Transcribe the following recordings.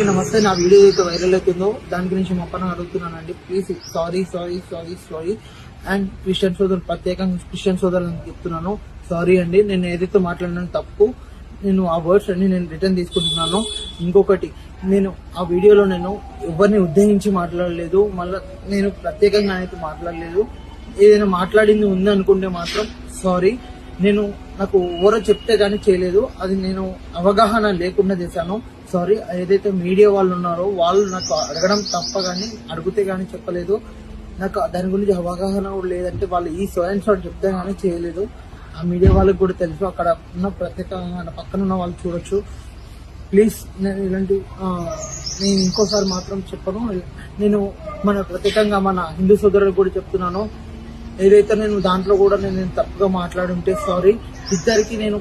నమస్తే. నా వీడియో అయితే వైరల్ అవుతుందో దాని గురించి మొప్పన అడుగుతున్నానండి. Please sorry sorry sorry sorry. And Christian సోదరులు, ప్రత్యేకంగా క్రిస్టియన్ సోదరులను చెప్తున్నాను, సారీ అండి. నేను ఏదైతే మాట్లాడినా తప్పు, నేను ఆ వర్డ్స్ అన్ని నేను రిటర్న్ తీసుకుంటున్నాను. ఇంకొకటి, నేను ఆ వీడియోలో నేను ఎవరిని ఉద్దేశించి మాట్లాడలేదు, మళ్ళీ నేను ప్రత్యేకంగా అయితే మాట్లాడలేదు. ఏదైనా మాట్లాడింది ఉంది అనుకుంటే మాత్రం సారీ. నేను నాకు ఎవరో చెప్తే గానీ చేయలేదు, అది నేను అవగాహన లేకుండా చేశాను, సారీ. ఏదైతే మీడియా వాళ్ళు ఉన్నారో వాళ్ళు నాకు అడగడం తప్ప కానీ అడిగితే గానీ చెప్పలేదు. నాకు దాని గురించి అవగాహన కూడా లేదంటే వాళ్ళు ఈ సోయన్ షాట్ చెప్తే గానీ చేయలేదు. ఆ మీడియా వాళ్ళకి కూడా తెలుసు, అక్కడ ఉన్న ప్రత్యేకంగా పక్కన ఉన్న వాళ్ళు చూడొచ్చు. ప్లీజ్ నేను ఇలాంటి నేను ఇంకోసారి మాత్రం చెప్పను. నేను ప్రత్యేకంగా మన హిందూ సోదరులకు కూడా చెప్తున్నాను, ఏదైతే నేను దాంట్లో కూడా నేను తప్పుగా మాట్లాడుంటే సారీ. ఇద్దరికి నేను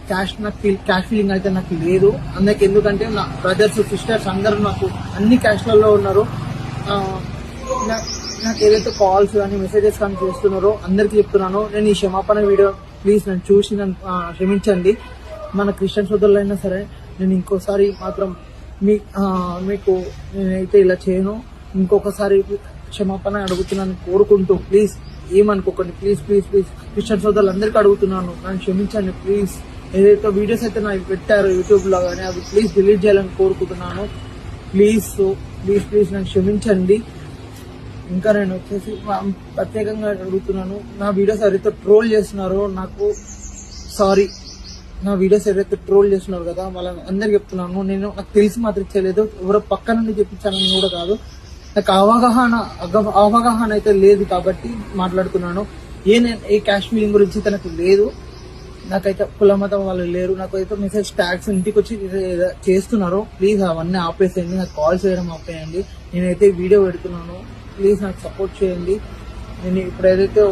క్యాష్ ఫీలింగ్ అయితే నాకు లేదు. అందుకే, ఎందుకంటే నా బ్రదర్స్ సిస్టర్స్ అందరూ నాకు అన్ని క్యాష్లలో ఉన్నారు. నాకు ఏదైతే కాల్స్ కానీ మెసేజెస్ కానీ చేస్తున్నారో అందరికీ చెప్తున్నాను, నేను ఈ క్షమాపణ వీడియో ప్లీజ్ నన్ను చూసి నన్ను క్షమించండి. మన క్రిస్టియన్ సోదరులైనా సరే, నేను ఇంకోసారి మాత్రం మీకు నేనైతే ఇలా చేయను. ఇంకొకసారి క్షమాపణ అడుగుతున్నాను కోరుకుంటూ, ప్లీజ్ ఏమనుకోకండి. ప్లీజ్ ప్లీజ్ ప్లీజ్ క్రిస్టియన్ సోదరులు అందరికీ అడుగుతున్నాను, నన్ను క్షమించండి ప్లీజ్. ఏదైతే వీడియోస్ అయితే నాకు పెట్టారో యూట్యూబ్ లో కానీ అవి ప్లీజ్ డిలీట్ చేయాలని కోరుకుంటున్నాను. ప్లీజ్ ప్లీజ్ ప్లీజ్ నన్ను క్షమించండి. ఇంకా నేను వచ్చేసి ప్రత్యేకంగా అడుగుతున్నాను, నా వీడియోస్ ఎవరైతే ట్రోల్ చేస్తున్నారో నాకు సారీ. నా వీడియోస్ ఎవరైతే ట్రోల్ చేస్తున్నారు కదా వాళ్ళని అందరికి చెప్తున్నాను, నాకు తెలిసి మాత్రం చేయలేదు, ఎవరో పక్క నుండి చెప్పించాలని కూడా కాదు. నాకు అవగాహన అయితే లేదు కాబట్టి మాట్లాడుతున్నాను. ఏ కాశ్మీర్ గురించి తనకు లేదు. నాకైతే కుల మతం వాళ్ళు లేరు. నాకైతే మెసేజ్ ట్యాగ్స్ ఇంటికి వచ్చి చేస్తున్నారు, ప్లీజ్ అవన్నీ ఆపేసేయండి. నాకు కాల్ చేయడం ఆపేయండి. నేనైతే వీడియో పెడుతున్నాను, ప్లీజ్ నాకు సపోర్ట్ చేయండి. నేను ఇప్పుడు ఏదైతే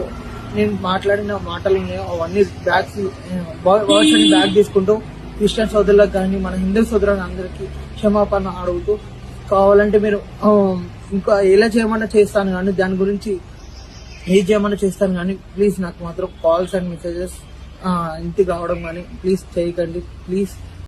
నేను మాట్లాడిన మాటలు ఉన్నాయో అవన్నీ వర్డ్స్ అని బ్యాక్ తీసుకుంటూ క్రిస్టియన్ సోదరులకు కానీ మన హిందూ సోదరులకు అందరికీ క్షమాపణ అడుగుతూ, కావాలంటే మీరు ఇంకా ఎలా చేయమన్నా చేస్తాను కానీ దాని గురించి ఏం చేయమన్నా చేస్తాను కానీ ప్లీజ్ నాకు మాత్రం కాల్స్ అండ్ మెసేజెస్ ఇంటికి రావడం కానీ ప్లీజ్ చేయకండి ప్లీజ్.